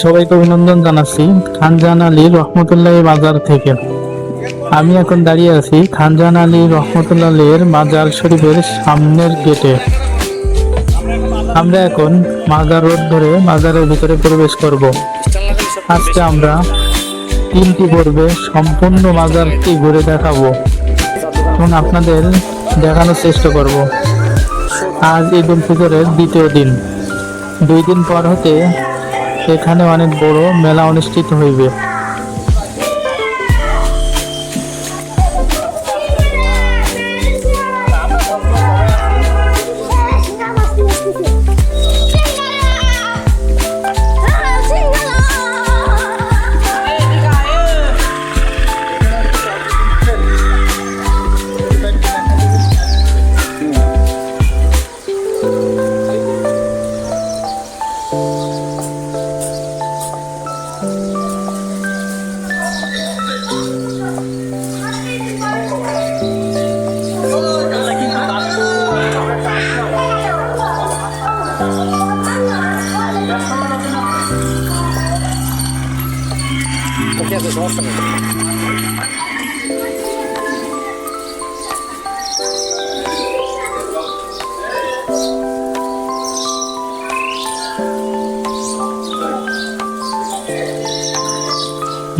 সবাইকে অভিনন্দন জানাচ্ছি খানজাহান আলী রহমতুল্লাহ বাজার থেকে। আমি এখন দাঁড়িয়ে আছি খানজাহান আলী রহমতুল্লাহ এর মাজার শরীফের সামনের গেটে। আমরা এখন মাজার রোড ধরে মাজারের ভিতরে প্রবেশ করব। আজকে আমরা 3টি পর্বে সম্পূর্ণ মাজারটি ঘুরে দেখাবো এবং আপনাদের দেখানোর চেষ্টা করব। আজ ঈদ উল ফিতরের দ্বিতীয় দিন। 2 দিন পর হতে এখানে অনেক বড় মেলা অনুষ্ঠিত হইবে।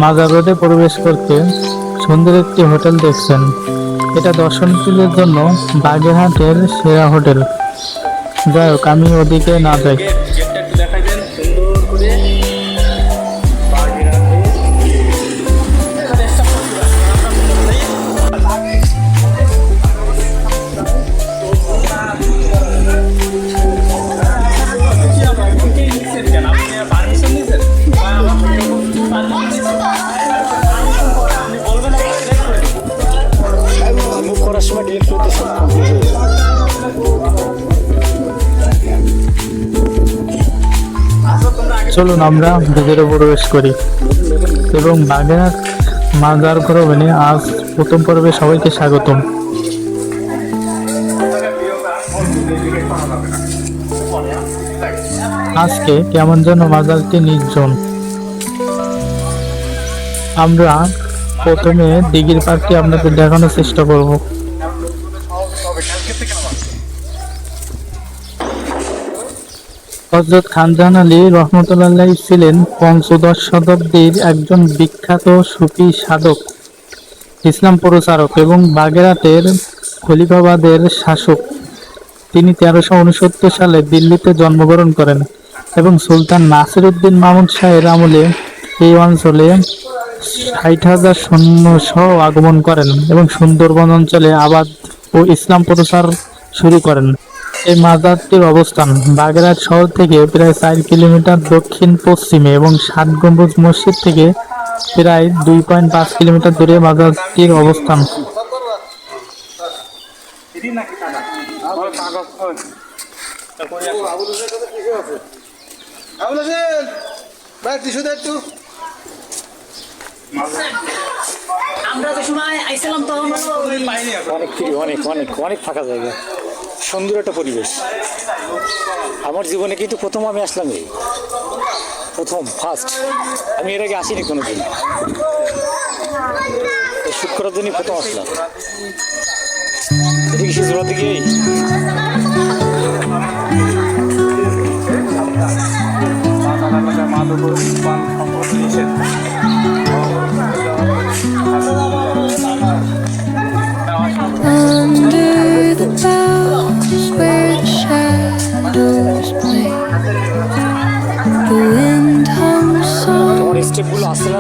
মাজার রোডে প্রবেশ করতে সুন্দর একটি হোটেল দেখছেন। এটা দর্শনার্থীদের জন্য বাগেরহাটের সেরা হোটেল। যাই হোক, আমি ওদিকে না যাই। চলুন আমরা ভিতরে প্রবেশ করি এবং বাগেরহাট মাজার ভ্রমণে আজ প্রথম পর্বে সবাইকে স্বাগতম। আজকে কেমন যেন মাজারটি নির্জন। আমরা প্রথমে দিঘির পাড়টি আপনাদের দেখানোর চেষ্টা করব। হযরত খানজাহান আলী রহমতুল্লাহ ছিলেন ৫ম শতাব্দীর একজন বিখ্যাত সুফি সাধক, ইসলাম প্রচারক এবং বাগেরহাটের খলিফাবাদের শাসক। তিনি ১৩৬৯ সালে দিল্লিতে জন্মগ্রহণ করেন এবং সুলতান নাসিরউদ্দিন মাহমুদ শাহের আমলে এই অঞ্চলে ৬০,০০০ সৈন্যসহ আগমন করেন এবং সুন্দরবন অঞ্চলে আবাদ ও ইসলাম প্রচার শুরু করেন। এই মাজারটির অবস্থান বাগেরহাট শহর থেকে প্রায় ৪ কিলোমিটার দক্ষিণ পশ্চিমে এবং ৭ গম্বুজ মসজিদ থেকে প্রায় ২.৫ কিলোমিটার দূরে মাজারটির অবস্থান। অনেক ফাঁকা জায়গা, সুন্দর একটা পরিবেশ। আমার জীবনে কিন্তু প্রথম আমি আসলাম, ফার্স্ট। আমি এর আগে আসিনি কোনোদিন, শুট করার জন্যই প্রথম আসলাম। এটা কি শিশুর দিকে স্টেপগুলো আসতে না